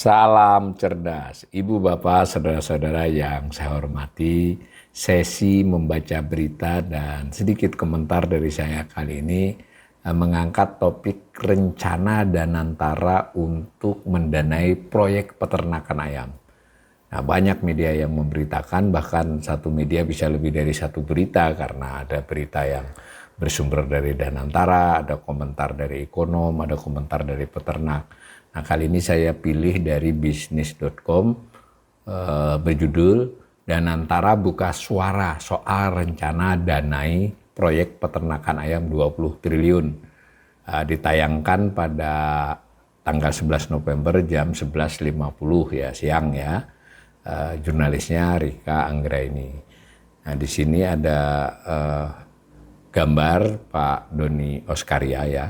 Salam cerdas, Ibu Bapak, saudara-saudara yang saya hormati. Sesi membaca berita dan sedikit komentar dari saya kali ini mengangkat topik rencana Danantara untuk mendanai proyek peternakan ayam. Nah, banyak media yang memberitakan, bahkan satu media bisa lebih dari satu berita karena ada berita yang bersumber dari Danantara, ada komentar dari ekonom, ada komentar dari peternak. Nah, kali ini saya pilih dari bisnis.com berjudul Danantara buka suara soal rencana danai proyek peternakan ayam 20 triliun. Ditayangkan pada tanggal 11 November jam 11.50 ya, siang ya. Jurnalisnya Rika Anggraini. Nah, di sini ada gambar Pak Doni Oskaria ya,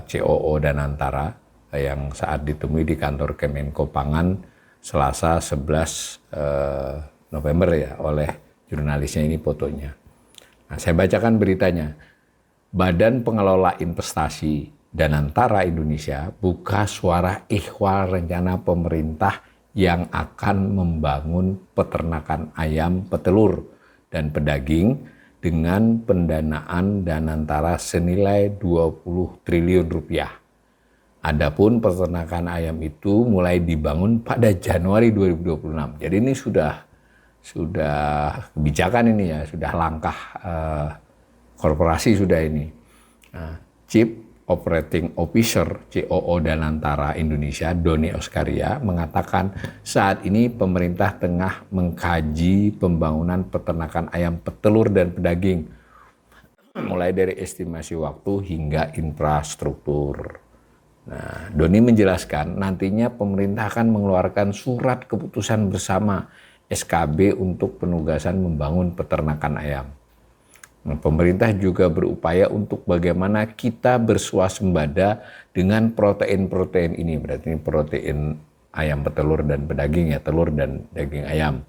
COO Danantara yang saat ditemui di kantor Kemenko Pangan Selasa 11 November ya oleh jurnalisnya, ini fotonya. Nah, saya bacakan beritanya. Badan Pengelola Investasi Danantara Indonesia buka suara ihwal rencana pemerintah yang akan membangun peternakan ayam petelur dan pedaging dengan pendanaan Danantara senilai 20 triliun rupiah. Adapun peternakan ayam itu mulai dibangun pada Januari 2026. Jadi ini sudah kebijakan ini ya, sudah langkah korporasi sudah ini. Nah, Chief Operating Officer COO Danantara Indonesia Doni Oskaria mengatakan saat ini pemerintah tengah mengkaji pembangunan peternakan ayam petelur dan pedaging mulai dari estimasi waktu hingga infrastruktur. Nah, Doni menjelaskan nantinya pemerintah akan mengeluarkan surat keputusan bersama SKB untuk penugasan membangun peternakan ayam. Nah, pemerintah juga berupaya untuk bagaimana kita bersuasembada dengan protein-protein ini. Berarti ini protein ayam petelur dan pedaging ya, telur dan daging ayam.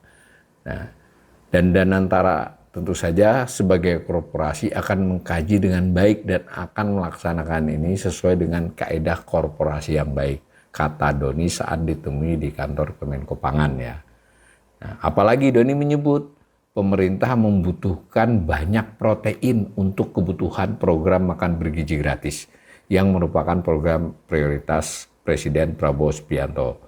Nah, dan Danantara tentu saja sebagai korporasi akan mengkaji dengan baik dan akan melaksanakan ini sesuai dengan kaedah korporasi yang baik, kata Doni saat ditemui di kantor Kemenko Pangan ya. Nah, apalagi Doni menyebut pemerintah membutuhkan banyak protein untuk kebutuhan program makan bergizi gratis yang merupakan program prioritas Presiden Prabowo Subianto.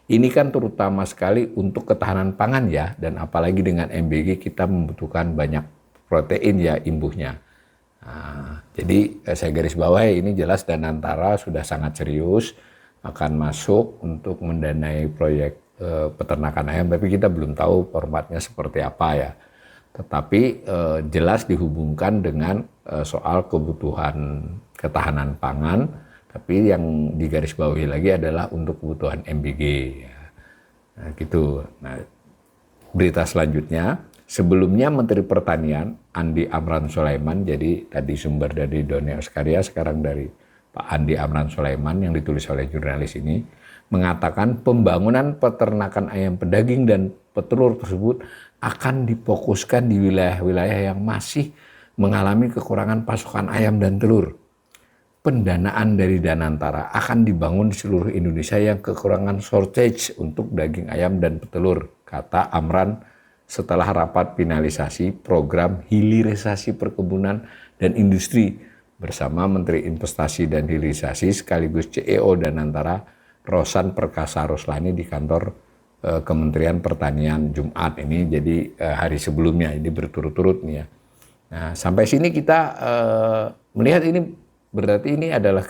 Ini kan terutama sekali untuk ketahanan pangan ya, dan apalagi dengan MBG kita membutuhkan banyak protein ya imbuhnya. Nah, jadi saya garis bawahi ini jelas Danantara sudah sangat serius akan masuk untuk mendanai proyek peternakan ayam, tapi kita belum tahu formatnya seperti apa ya. Tetapi jelas dihubungkan dengan soal kebutuhan ketahanan pangan. Tapi yang digarisbawahi lagi adalah untuk kebutuhan MBG. Nah, gitu. Nah, berita selanjutnya, sebelumnya Menteri Pertanian Andi Amran Sulaiman, jadi tadi sumber dari Doni Oskaria, sekarang dari Pak Andi Amran Sulaiman yang ditulis oleh jurnalis ini, mengatakan pembangunan peternakan ayam pedaging dan petelur tersebut akan difokuskan di wilayah-wilayah yang masih mengalami kekurangan pasokan ayam dan telur. Pendanaan dari Danantara akan dibangun di seluruh Indonesia yang kekurangan shortage untuk daging ayam dan petelur, kata Amran setelah rapat finalisasi program hilirisasi perkebunan dan industri bersama Menteri Investasi dan Hilirisasi sekaligus CEO Danantara Rosan Perkasa Roslani di kantor Kementerian Pertanian Jumat ini, jadi hari sebelumnya, ini berturut-turut nih ya. Nah, sampai sini kita melihat ini berarti ini adalah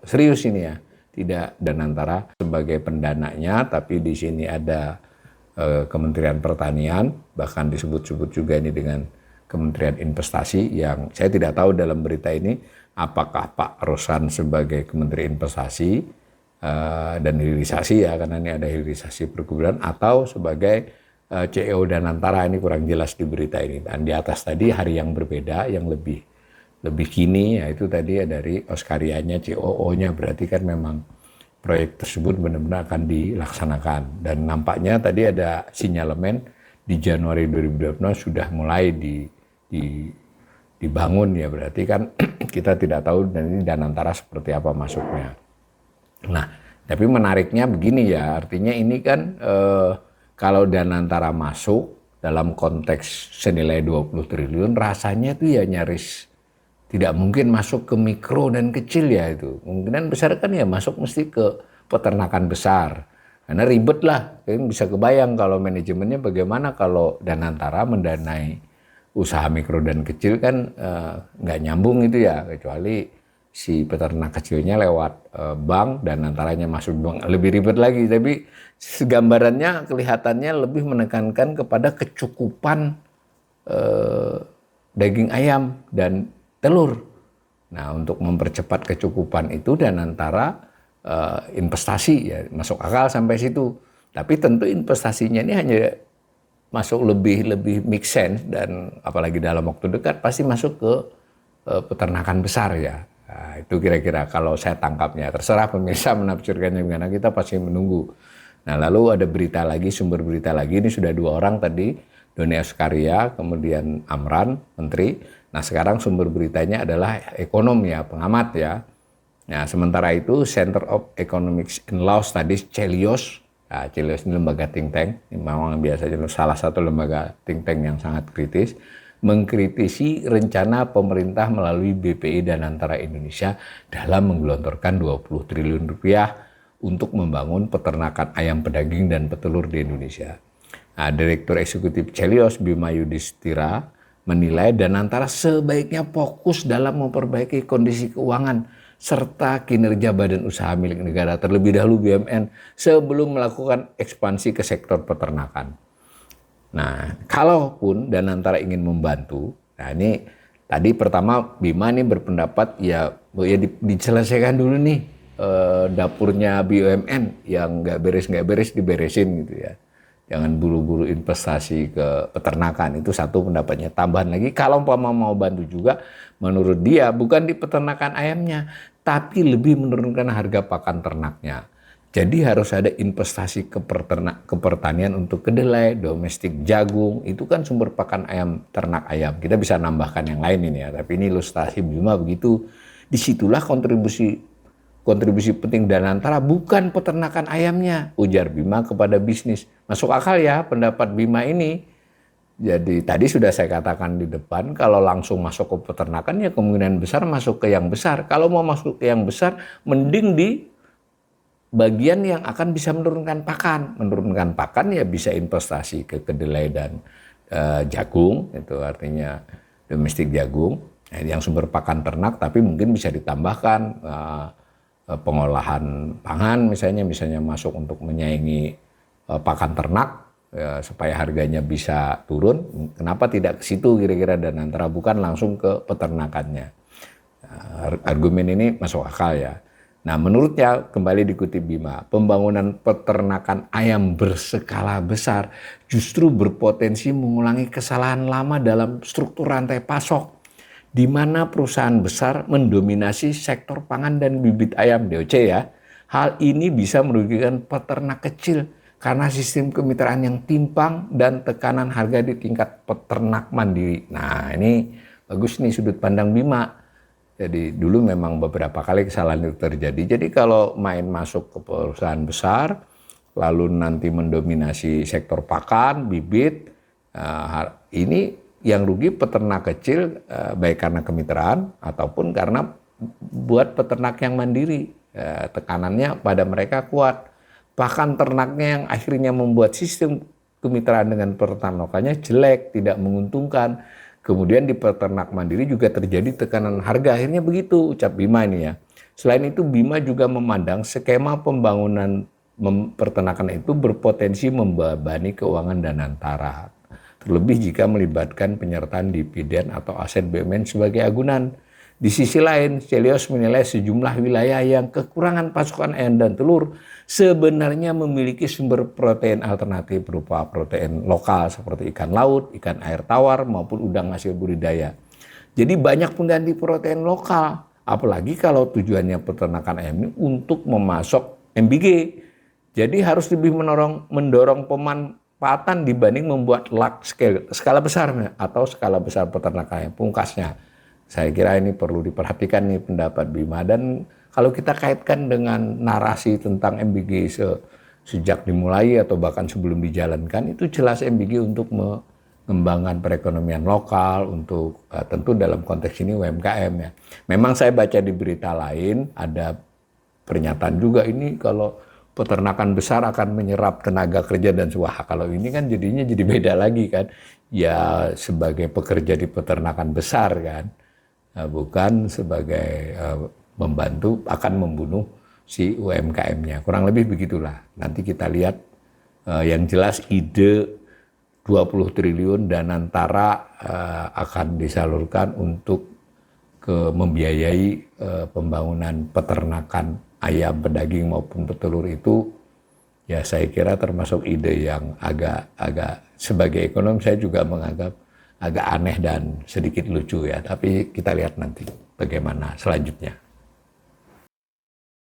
serius ini ya, tidak Danantara sebagai pendananya, tapi di sini ada Kementerian Pertanian, bahkan disebut-sebut juga ini dengan Kementerian Investasi yang saya tidak tahu dalam berita ini apakah Pak Rosan sebagai Kementerian Investasi dan Hilirisasi ya, karena ini ada hilirisasi perkebunan, atau sebagai CEO Danantara, ini kurang jelas di berita ini. Dan di atas tadi hari yang berbeda, yang lebih kini, yaitu tadi dari Oskarianya, COO-nya, berarti kan memang proyek tersebut benar-benar akan dilaksanakan. Dan nampaknya tadi ada sinyalemen di Januari 2020 sudah mulai dibangun ya, berarti kan kita tidak tahu dan ini Danantara seperti apa masuknya. Nah, Tapi menariknya begini ya, artinya ini kan kalau Danantara masuk dalam konteks senilai 20 triliun, rasanya itu ya nyaris tidak mungkin masuk ke mikro dan kecil ya itu. Kemungkinan besar kan ya masuk mesti ke peternakan besar. Karena ribet lah, kalian bisa kebayang kalau manajemennya bagaimana kalau Danantara mendanai usaha mikro dan kecil kan nggak nyambung itu ya, kecuali si peternak kecilnya lewat bank dan antaranya masuk bank, lebih ribet lagi. Tapi gambarannya kelihatannya lebih menekankan kepada kecukupan daging ayam dan telur. Nah, untuk mempercepat kecukupan itu dan antara investasi ya masuk akal sampai situ. Tapi tentu investasinya ini hanya masuk lebih make sense, dan apalagi dalam waktu dekat pasti masuk ke peternakan besar ya. Nah, itu kira-kira kalau saya tangkapnya. Terserah pemirsa menafsirkannya gimana, kita pasti menunggu. Nah, lalu ada berita lagi, sumber berita lagi, ini sudah 2 orang tadi, Doni Oskaria, kemudian Amran, Menteri. Nah, sekarang sumber beritanya adalah ekonom ya, pengamat ya. Nah, sementara itu Center of Economics and Law Studies, Celios. Nah, Celios ini lembaga think tank, ini memang biasanya salah satu lembaga think tank yang sangat kritis, mengkritisi rencana pemerintah melalui BPI Danantara Indonesia dalam menggelontorkan 20 triliun rupiah untuk membangun peternakan ayam pedaging dan petelur di Indonesia. Nah, Direktur Eksekutif Celios Bima Yudhistira menilai Danantara sebaiknya fokus dalam memperbaiki kondisi keuangan serta kinerja badan usaha milik negara, terlebih dahulu BUMN, sebelum melakukan ekspansi ke sektor peternakan. Nah, kalaupun Danantara ingin membantu, nah ini tadi pertama Bima nih berpendapat ya diselesaikan dulu nih dapurnya BUMN yang nggak beres diberesin gitu ya. Jangan buru-buru investasi ke peternakan, itu satu pendapatnya. Tambahan lagi, kalau mau bantu juga, menurut dia bukan di peternakan ayamnya, tapi lebih menurunkan harga pakan ternaknya. Jadi harus ada investasi ke pertanian untuk kedelai, domestik jagung, itu kan sumber pakan ayam, ternak ayam. Kita bisa nambahkan yang lain ini ya, tapi ini ilustrasi Bima begitu. Disitulah kontribusi penting Danantara, bukan peternakan ayamnya, ujar Bima kepada bisnis. Masuk akal ya pendapat Bima ini. Jadi tadi sudah saya katakan di depan, kalau langsung masuk ke peternakan ya kemungkinan besar masuk ke yang besar. Kalau mau masuk ke yang besar, mending di bagian yang akan bisa menurunkan pakan. Menurunkan pakan ya bisa investasi ke kedelai dan jagung, itu artinya domestik jagung, yang sumber pakan ternak, tapi mungkin bisa ditambahkan pengolahan pangan misalnya masuk untuk menyaingi pakan ternak supaya harganya bisa turun. Kenapa tidak ke situ kira-kira Danantara, bukan langsung ke peternakannya. Argumen ini masuk akal ya. Nah, menurutnya, kembali dikutip Bima, pembangunan peternakan ayam berskala besar justru berpotensi mengulangi kesalahan lama dalam struktur rantai pasok, di mana perusahaan besar mendominasi sektor pangan dan bibit ayam (DOC) ya. Hal ini bisa merugikan peternak kecil karena sistem kemitraan yang timpang dan tekanan harga di tingkat peternak mandiri. Nah, ini bagus nih sudut pandang Bima. Jadi dulu memang beberapa kali kesalahan itu terjadi. Jadi kalau main masuk ke perusahaan besar, lalu nanti mendominasi sektor pakan, bibit, ini yang rugi peternak kecil, baik karena kemitraan ataupun karena buat peternak yang mandiri. Tekanannya pada mereka kuat. Pakan ternaknya yang akhirnya membuat sistem kemitraan dengan peternak lokalnya jelek, tidak menguntungkan. Kemudian di peternak mandiri juga terjadi tekanan harga, akhirnya begitu ucap Bima ini ya. Selain itu Bima juga memandang skema pembangunan peternakan itu berpotensi membebani keuangan Danantara. Terlebih jika melibatkan penyertaan dividen atau aset BUMN sebagai agunan. Di sisi lain, Celios menilai sejumlah wilayah yang kekurangan pasokan ayam dan telur sebenarnya memiliki sumber protein alternatif berupa protein lokal seperti ikan laut, ikan air tawar, maupun udang hasil budidaya. Jadi banyak pengganti protein lokal, apalagi kalau tujuannya peternakan ayam ini untuk memasok MBG. Jadi harus lebih mendorong pemanfaatan dibanding membuat skala besar atau skala besar peternakan ayam. Pungkasnya, saya kira ini perlu diperhatikan nih pendapat Bima. Dan kalau kita kaitkan dengan narasi tentang MBG sejak dimulai atau bahkan sebelum dijalankan, itu jelas MBG untuk mengembangkan perekonomian lokal, untuk tentu dalam konteks ini UMKM ya. Memang saya baca di berita lain ada pernyataan juga ini kalau peternakan besar akan menyerap tenaga kerja dan wah, kalau ini kan jadinya jadi beda lagi kan. Ya sebagai pekerja di peternakan besar kan, bukan sebagai membantu akan membunuh si UMKM-nya. Kurang lebih begitulah. Nanti kita lihat yang jelas ide 20 triliun dan antara akan disalurkan untuk membiayai pembangunan peternakan ayam, pedaging maupun petelur itu, ya saya kira termasuk ide yang agak sebagai ekonom saya juga menganggap agak aneh dan sedikit lucu ya. Tapi kita lihat nanti bagaimana selanjutnya.